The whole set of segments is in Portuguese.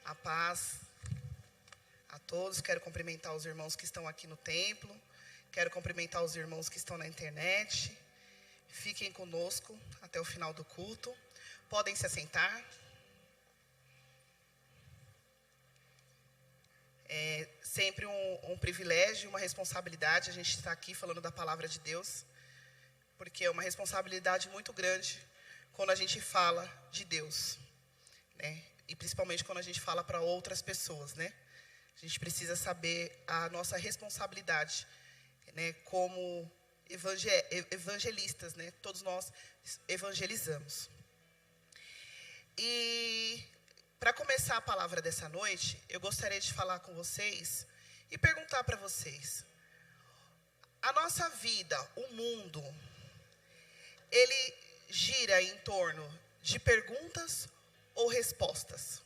A paz a todos. Quero cumprimentar os irmãos que estão aqui no templo. Quero cumprimentar os irmãos que estão na internet. Fiquem conosco até o final do culto. Podem se assentar. É sempre um privilégio, uma responsabilidade a gente estar aqui falando da palavra de Deus, porque é uma responsabilidade muito grande quando a gente fala de Deus, né? E principalmente quando a gente fala para outras pessoas, né? A gente precisa saber a nossa responsabilidade, né? Como evangelistas, né? Todos nós evangelizamos. E para começar a palavra dessa noite, eu gostaria de falar com vocês e perguntar para vocês: a nossa vida, o mundo, ele gira em torno de perguntas ou respostas?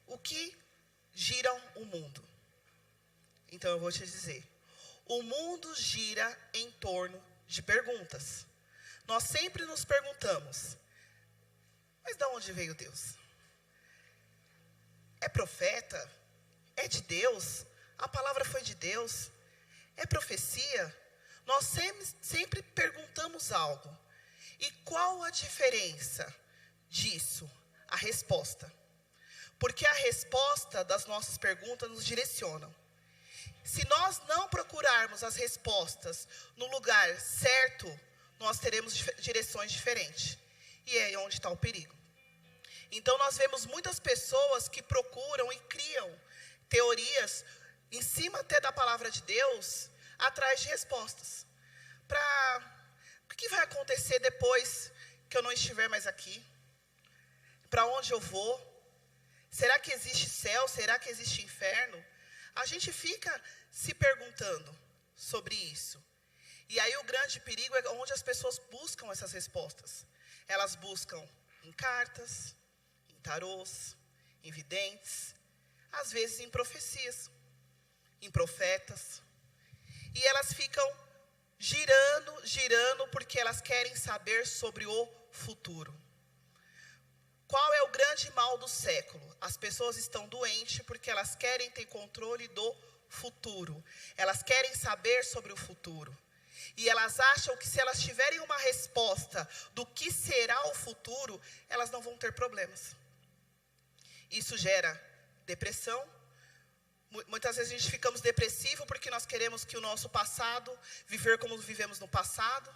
O que gira o mundo? Então eu vou te dizer: o mundo gira em torno de perguntas. Nós sempre nos perguntamos: mas de onde veio Deus? É profeta? É de Deus? A palavra foi de Deus? É profecia? Nós sempre perguntamos algo. E qual a diferença disso? A resposta. Porque a resposta das nossas perguntas nos direcionam. Se nós não procurarmos as respostas no lugar certo, nós teremos direções diferentes. E é onde está o perigo. Então nós vemos muitas pessoas que procuram e criam teorias em cima até da palavra de Deus, atrás de respostas. O que vai acontecer depois que eu não estiver mais aqui? Para onde eu vou? Será que existe céu? Será que existe inferno? A gente fica se perguntando sobre isso. E aí o grande perigo é onde as pessoas buscam essas respostas. Elas buscam em cartas, em tarôs, em videntes, às vezes em profecias, em profetas. E elas ficam girando, porque elas querem saber sobre o futuro. Qual é o grande mal do século? As pessoas estão doentes porque elas querem ter controle do futuro. Elas querem saber sobre o futuro. E elas acham que se elas tiverem uma resposta do que será o futuro, elas não vão ter problemas. Isso gera depressão. Muitas vezes a gente ficamos depressivos porque nós queremos que o nosso passado, viver como vivemos no passado.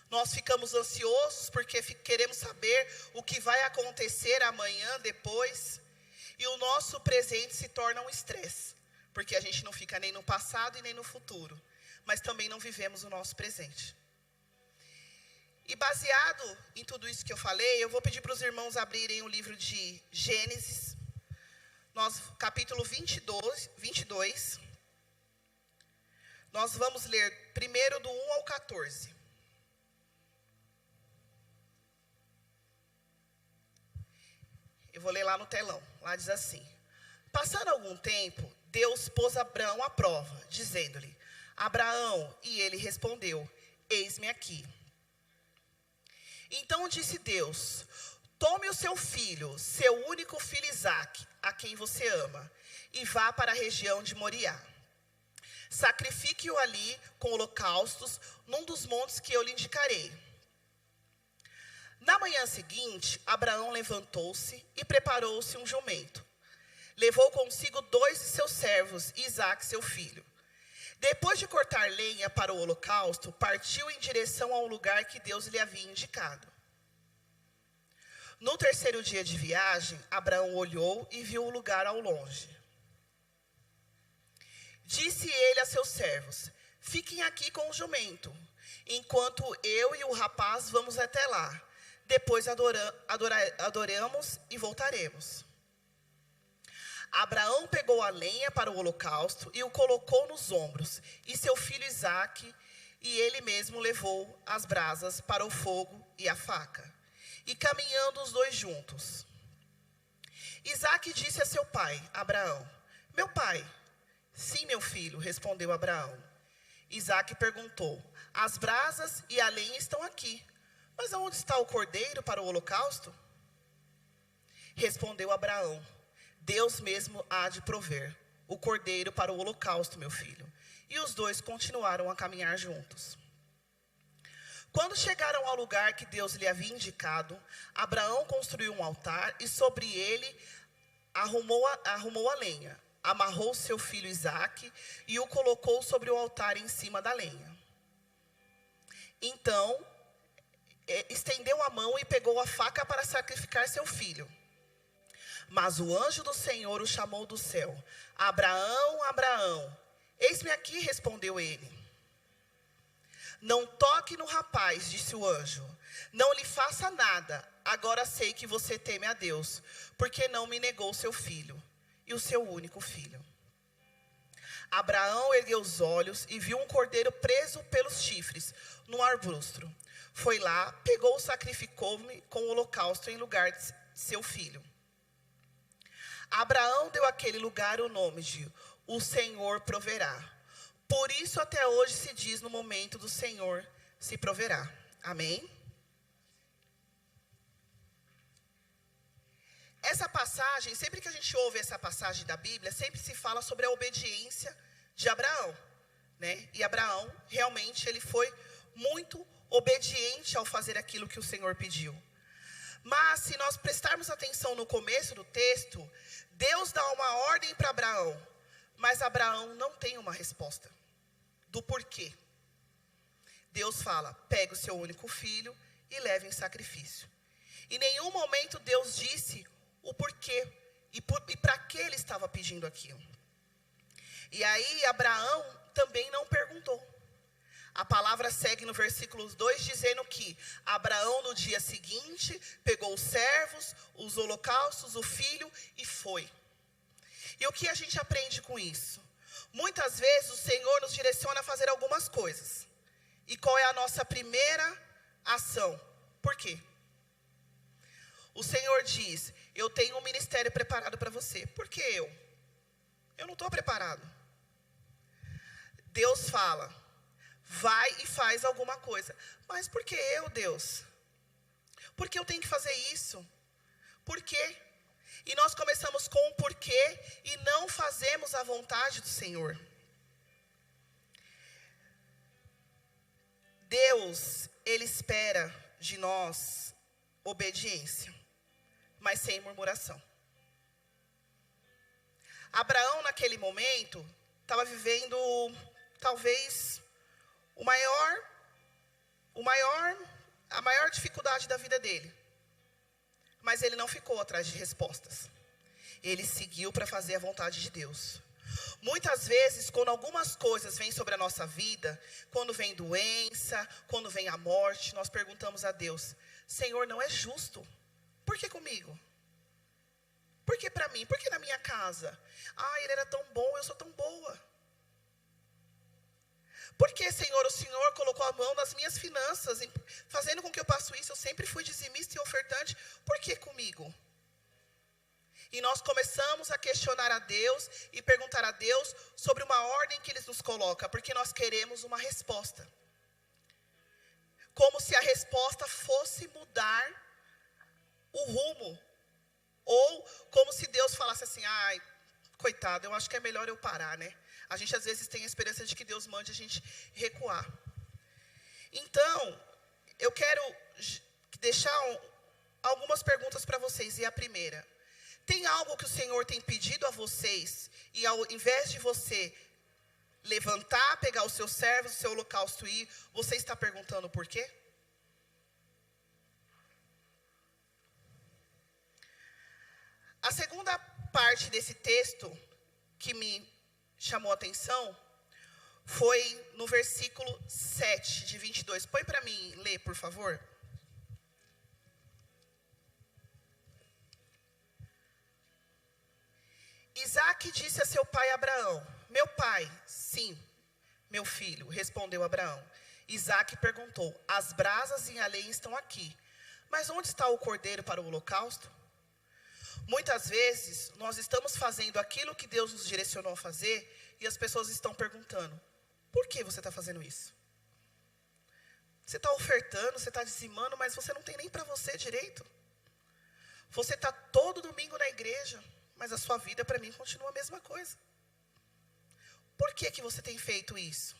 Nós ficamos ansiosos porque queremos saber o que vai acontecer amanhã, depois. E o nosso presente se torna um estresse, porque a gente não fica nem no passado e nem no futuro. Mas também não vivemos o nosso presente. E baseado em tudo isso que eu falei, eu vou pedir para os irmãos abrirem o livro de Gênesis, capítulo 22. Nós vamos ler primeiro do 1 ao 14. Eu vou ler lá no telão. Lá diz assim: passando algum tempo, Deus pôs Abraão à prova, dizendo-lhe: Abraão, e ele respondeu: eis-me aqui. Então disse Deus: tome o seu filho, seu único filho Isaque, a quem você ama, e vá para a região de Moriá. Sacrifique-o ali com holocaustos, num dos montes que eu lhe indicarei. Na manhã seguinte, Abraão levantou-se e preparou-se um jumento. Levou consigo 2 de seus servos e Isaque, seu filho. Depois de cortar lenha para o holocausto, partiu em direção ao lugar que Deus lhe havia indicado. No terceiro dia de viagem, Abraão olhou e viu o lugar ao longe. Disse ele a seus servos: fiquem aqui com o jumento, enquanto eu e o rapaz vamos até lá. Depois adoramos e voltaremos. Abraão pegou a lenha para o holocausto e o colocou nos ombros, e seu filho Isaque, e ele mesmo levou as brasas para o fogo e a faca, e caminhando os dois juntos. Isaque disse a seu pai, Abraão: meu pai. Sim, meu filho, respondeu Abraão. Isaque perguntou: as brasas e a lenha estão aqui, mas aonde está o cordeiro para o holocausto? Respondeu Abraão: Deus mesmo há de prover o cordeiro para o holocausto, meu filho. E os dois continuaram a caminhar juntos. Quando chegaram ao lugar que Deus lhe havia indicado, Abraão construiu um altar e sobre ele arrumou a lenha. Amarrou seu filho Isaque e o colocou sobre o altar em cima da lenha. Então, estendeu a mão e pegou a faca para sacrificar seu filho. Mas o anjo do Senhor o chamou do céu. Abraão, Abraão. Eis-me aqui, respondeu ele. Não toque no rapaz, disse o anjo. Não lhe faça nada. Agora sei que você teme a Deus, porque não me negou seu filho, e o seu único filho. Abraão ergueu os olhos e viu um cordeiro preso pelos chifres num arbusto. Foi lá, pegou, sacrificou-me com o holocausto em lugar de seu filho. Abraão deu àquele lugar o nome de O Senhor Proverá. Por isso até hoje se diz: no momento do Senhor se proverá. Amém? Essa passagem, sempre que a gente ouve essa passagem da Bíblia, sempre se fala sobre a obediência de Abraão, né? E Abraão, realmente, ele foi muito obediente ao fazer aquilo que o Senhor pediu. Mas, se nós prestarmos atenção no começo do texto, Deus dá uma ordem para Abraão, mas Abraão não tem uma resposta do porquê. Deus fala: pegue o seu único filho e leve em sacrifício. Em nenhum momento Deus disse o porquê e para que ele estava pedindo aquilo. E aí Abraão também não perguntou. A palavra segue no versículo 2 dizendo que Abraão no dia seguinte pegou os servos, os holocaustos, o filho e foi. E o que a gente aprende com isso? Muitas vezes o Senhor nos direciona a fazer algumas coisas. E qual é a nossa primeira ação? Por quê? O Senhor diz: eu tenho um ministério preparado para você. Por que eu? Eu não estou preparado. Deus fala: vai e faz alguma coisa. Mas por que eu, Deus? Por que eu tenho que fazer isso? Por quê? E nós começamos com o porquê e não fazemos a vontade do Senhor. Deus, Ele espera de nós obediência, mas sem murmuração. Abraão, naquele momento, estava vivendo, talvez, a maior dificuldade da vida dele. Mas ele não ficou atrás de respostas. Ele seguiu para fazer a vontade de Deus. Muitas vezes, quando algumas coisas vêm sobre a nossa vida, quando vem doença, quando vem a morte, nós perguntamos a Deus: Senhor, não é justo. Por que comigo? Por que para mim? Por que na minha casa? Ah, ele era tão bom, eu sou tão boa. Por que, Senhor, o Senhor colocou a mão nas minhas finanças, fazendo com que eu passe isso? Eu sempre fui dizimista e ofertante. Por que comigo? E nós começamos a questionar a Deus e perguntar a Deus sobre uma ordem que Ele nos coloca, porque nós queremos uma resposta. Como se a resposta fosse mudar o rumo. Ou como se Deus falasse assim: ai, coitado, eu acho que é melhor eu parar, né? A gente às vezes tem a esperança de que Deus mande a gente recuar. Então, eu quero deixar algumas perguntas para vocês. E a primeira: tem algo que o Senhor tem pedido a vocês, e ao invés de você levantar, pegar os seus servos, o seu holocausto e ir, você está perguntando por quê? A segunda parte desse texto que me chamou a atenção foi no versículo 7 de 22. Põe para mim ler, por favor. Isaque disse a seu pai Abraão: meu pai. Sim, meu filho, respondeu Abraão. Isaque perguntou: as brasas e a lenha estão aqui, mas onde está o cordeiro para o holocausto? Muitas vezes, nós estamos fazendo aquilo que Deus nos direcionou a fazer, e as pessoas estão perguntando: por que você está fazendo isso? Você está ofertando, você está dizimando, mas você não tem nem para você direito. Você está todo domingo na igreja, mas a sua vida para mim continua a mesma coisa. Por que você tem feito isso?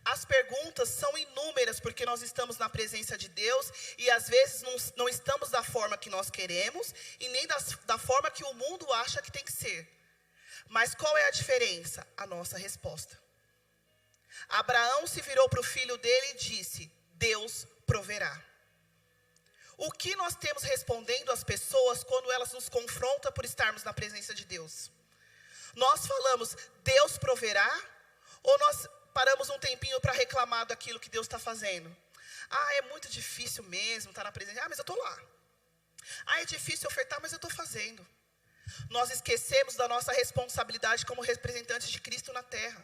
As perguntas são inúmeras, porque nós estamos na presença de Deus e às vezes não estamos da forma que nós queremos e nem da forma que o mundo acha que tem que ser. Mas qual é a diferença? A nossa resposta. Abraão se virou para o filho dele e disse: Deus proverá. O que nós temos respondendo às pessoas quando elas nos confrontam por estarmos na presença de Deus? Nós falamos, Deus proverá? Ou nós paramos um tempinho para reclamar daquilo que Deus está fazendo? É muito difícil mesmo estar na presença. Mas eu estou lá. É difícil ofertar, mas eu estou fazendo. Nós esquecemos da nossa responsabilidade como representantes de Cristo na terra.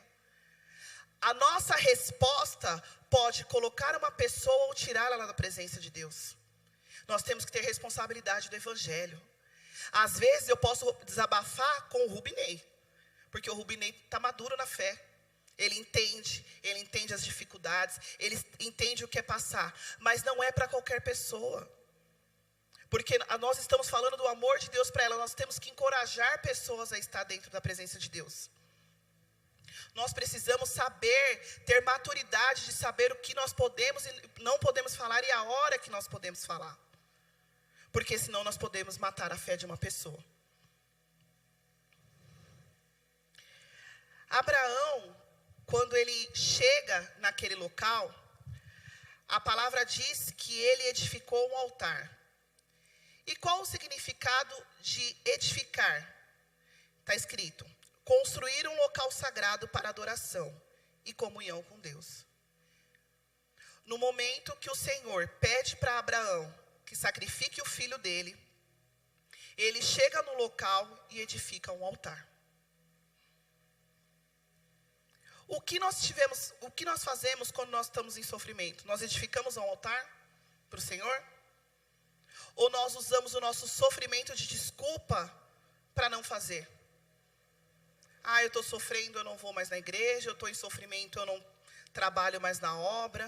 A nossa resposta pode colocar uma pessoa ou tirá-la da presença de Deus. Nós temos que ter responsabilidade do Evangelho. Às vezes eu posso desabafar com o Rubinei, porque o Rubinei está maduro na fé. Ele entende as dificuldades, ele entende o que é passar. Mas não é para qualquer pessoa. Porque nós estamos falando do amor de Deus para ela. Nós temos que encorajar pessoas a estar dentro da presença de Deus. Nós precisamos saber, ter maturidade de saber o que nós podemos e não podemos falar e a hora que nós podemos falar. Porque senão nós podemos matar a fé de uma pessoa. Abraão, quando ele chega naquele local, a palavra diz que ele edificou um altar. E qual o significado de edificar? Está escrito: construir um local sagrado para adoração e comunhão com Deus. No momento que o Senhor pede para Abraão que sacrifique o filho dele, ele chega no local e edifica um altar. O que nós fazemos quando nós estamos em sofrimento? Nós edificamos um altar para o Senhor? Ou nós usamos o nosso sofrimento de desculpa para não fazer? Eu estou sofrendo, eu não vou mais na igreja. Eu estou em sofrimento, eu não trabalho mais na obra.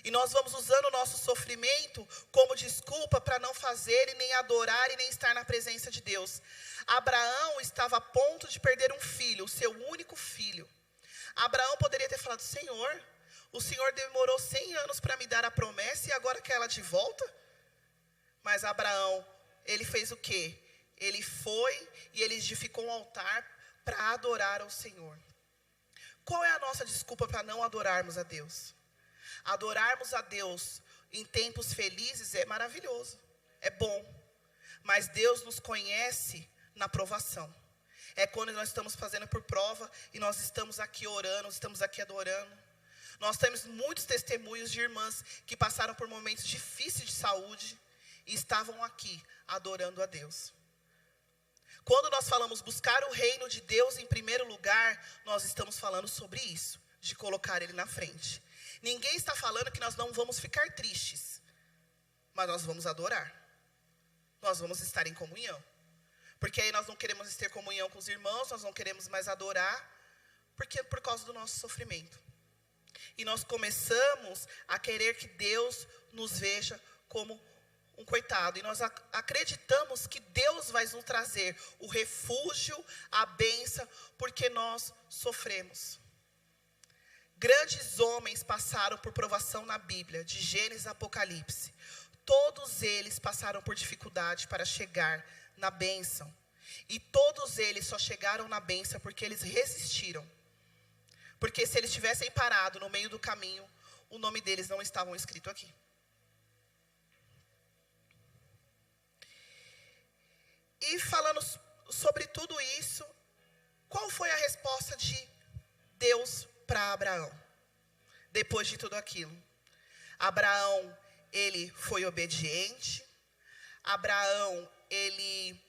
E nós vamos usando o nosso sofrimento como desculpa para não fazer e nem adorar e nem estar na presença de Deus. Abraão estava a ponto de perder um filho, o seu único filho. Abraão poderia ter falado: Senhor, o Senhor demorou 100 anos para me dar a promessa e agora quer ela de volta? Mas Abraão, ele fez o quê? Ele foi e ele edificou um altar para adorar ao Senhor. Qual é a nossa desculpa para não adorarmos a Deus? Adorarmos a Deus em tempos felizes é maravilhoso, é bom. Mas Deus nos conhece na provação. É quando nós estamos fazendo por prova e nós estamos aqui orando, estamos aqui adorando. Nós temos muitos testemunhos de irmãs que passaram por momentos difíceis de saúde e estavam aqui adorando a Deus. Quando nós falamos buscar o reino de Deus em primeiro lugar, nós estamos falando sobre isso, de colocar Ele na frente. Ninguém está falando que nós não vamos ficar tristes, mas nós vamos adorar. Nós vamos estar em comunhão. Porque aí nós não queremos ter comunhão com os irmãos, nós não queremos mais adorar, porque por causa do nosso sofrimento. E nós começamos a querer que Deus nos veja como um coitado. E nós acreditamos que Deus vai nos trazer o refúgio, a bênção, porque nós sofremos. Grandes homens passaram por provação na Bíblia, de Gênesis a Apocalipse. Todos eles passaram por dificuldade para chegar na bênção. E todos eles só chegaram na bênção porque eles resistiram. Porque se eles tivessem parado no meio do caminho, o nome deles não estava escrito aqui. E falando sobre tudo isso, qual foi a resposta de Deus para Abraão? Depois de tudo aquilo. Abraão, ele foi obediente. Abraão, ele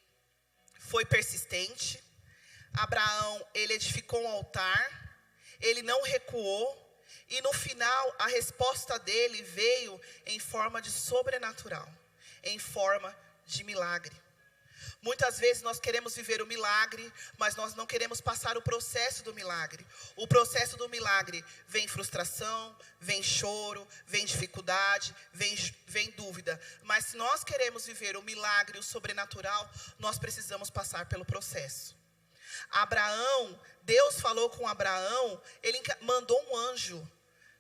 foi persistente. Abraão, ele edificou um altar. Ele não recuou. E no final, a resposta dele veio em forma de sobrenatural. Em forma de milagre. Muitas vezes nós queremos viver o milagre, mas nós não queremos passar o processo do milagre. O processo do milagre vem frustração, vem choro, vem dificuldade, vem dúvida. Mas se nós queremos viver o milagre, o sobrenatural, nós precisamos passar pelo processo. Abraão, Deus falou com Abraão, ele mandou um anjo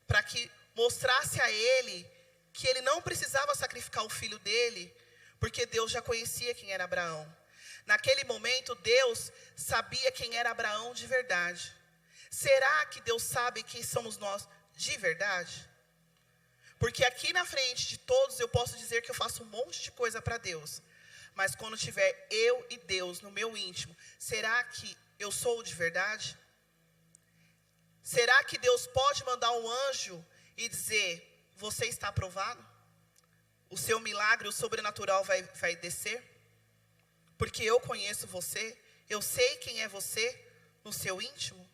para que mostrasse a ele que ele não precisava sacrificar o filho dele, porque Deus já conhecia quem era Abraão. Naquele momento, Deus sabia quem era Abraão de verdade. Será que Deus sabe quem somos nós de verdade? Porque aqui na frente de todos eu posso dizer que eu faço um monte de coisa para Deus. Mas quando tiver eu e Deus no meu íntimo, será que eu sou de verdade? Será que Deus pode mandar um anjo e dizer, você está aprovado? O seu milagre, o sobrenatural vai descer? Porque eu conheço você, eu sei quem é você no seu íntimo.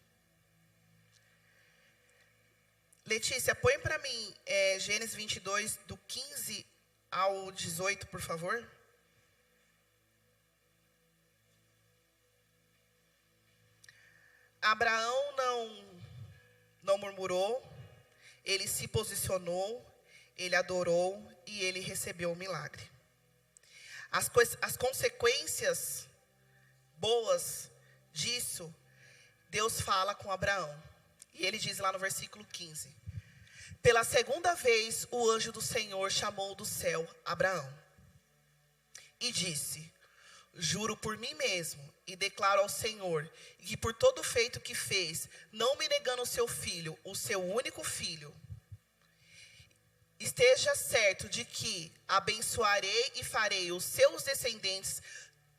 Letícia, põe para mim Gênesis 22, do 15 ao 18, por favor. Abraão não murmurou, ele se posicionou, ele adorou e ele recebeu o milagre. As consequências boas disso, Deus fala com Abraão. E ele diz lá no versículo 15: pela segunda vez o anjo do Senhor chamou do céu Abraão e disse, juro por mim mesmo e declaro ao Senhor que por todo o feito que fez, não me negando o seu filho, o seu único filho, esteja certo de que abençoarei e farei os seus descendentes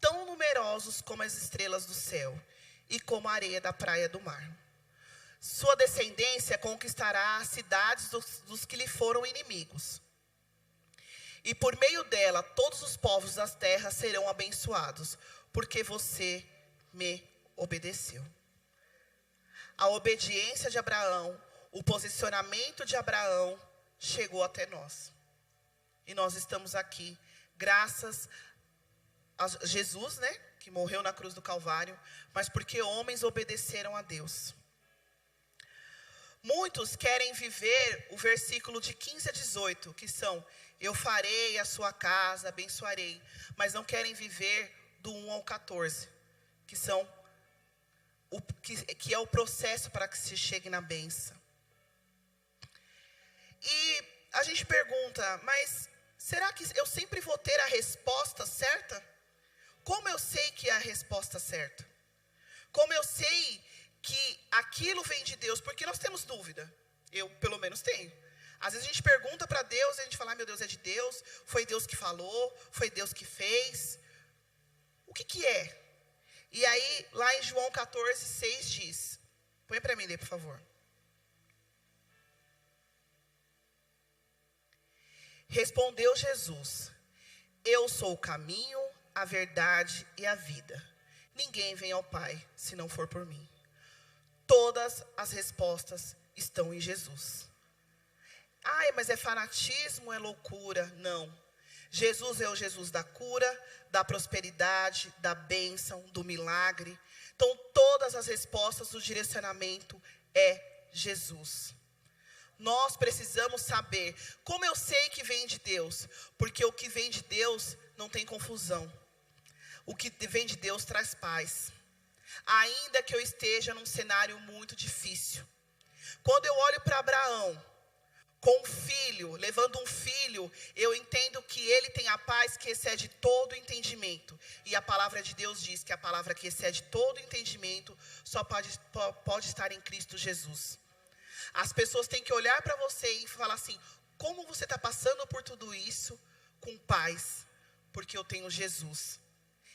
tão numerosos como as estrelas do céu e como a areia da praia do mar. Sua descendência conquistará as cidades dos que lhe foram inimigos. E por meio dela, todos os povos das terras serão abençoados, porque você me obedeceu. A obediência de Abraão, o posicionamento de Abraão, chegou até nós. E nós estamos aqui, graças a Jesus, né? Que morreu na cruz do Calvário, mas porque homens obedeceram a Deus. Muitos querem viver o versículo de 15 a 18, que são, eu farei a sua casa, abençoarei, mas não querem viver do 1 ao 14, que são que é o processo para que se chegue na bênção. E a gente pergunta, mas será que eu sempre vou ter a resposta certa? Como eu sei que é a resposta certa? Como eu sei que aquilo vem de Deus? Porque nós temos dúvida. Eu, pelo menos, tenho. Às vezes a gente pergunta para Deus e a gente fala, meu Deus, é de Deus? Foi Deus que falou? Foi Deus que fez? O que é? E aí, lá em João 14, 6 diz, põe para mim ler, por favor. Respondeu Jesus, eu sou o caminho, a verdade e a vida. Ninguém vem ao Pai se não for por mim. Todas as respostas estão em Jesus. Ai, mas é fanatismo, é loucura. Não. Jesus é o Jesus da cura, da prosperidade, da bênção, do milagre. Então, todas as respostas do direcionamento é Jesus. Nós precisamos saber, como eu sei que vem de Deus? Porque o que vem de Deus não tem confusão. O que vem de Deus traz paz. Ainda que eu esteja num cenário muito difícil. Quando eu olho para Abraão, com um filho, levando um filho, eu entendo que ele tem a paz que excede todo entendimento. E a palavra de Deus diz que a palavra que excede todo entendimento só pode estar em Cristo Jesus. As pessoas têm que olhar para você e falar assim, como você está passando por tudo isso com paz? Porque eu tenho Jesus.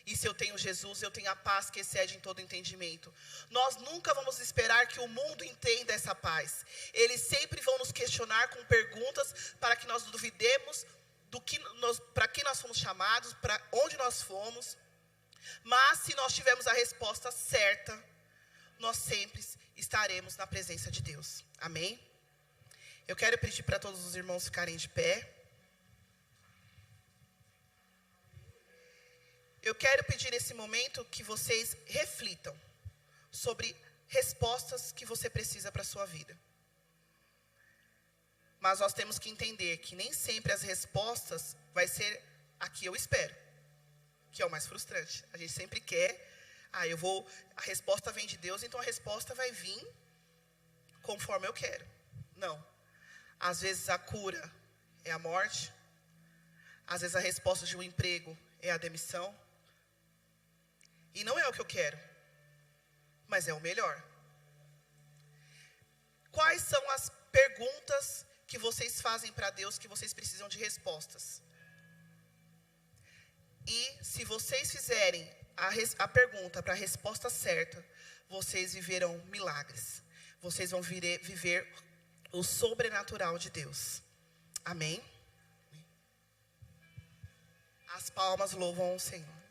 E se eu tenho Jesus, eu tenho a paz que excede em todo entendimento. Nós nunca vamos esperar que o mundo entenda essa paz. Eles sempre vão nos questionar com perguntas para que nós duvidemos para que nós fomos chamados, para onde nós fomos. Mas se nós tivermos a resposta certa, nós sempre estaremos na presença de Deus. Amém? Eu quero pedir para todos os irmãos ficarem de pé. Eu quero pedir nesse momento que vocês reflitam sobre respostas que você precisa para a sua vida. Mas nós temos que entender que nem sempre as respostas vai ser a que eu espero, que é o mais frustrante. A gente sempre quer, a resposta vem de Deus, então a resposta vai vir conforme eu quero. Não. Às vezes a cura é a morte. Às vezes a resposta de um emprego é a demissão. E não é o que eu quero, mas é o melhor. Quais são as perguntas que vocês fazem para Deus que vocês precisam de respostas? E se vocês fizerem a pergunta para a resposta certa, vocês viverão milagres. Vocês vão viver o sobrenatural de Deus. Amém? As palmas louvam o Senhor.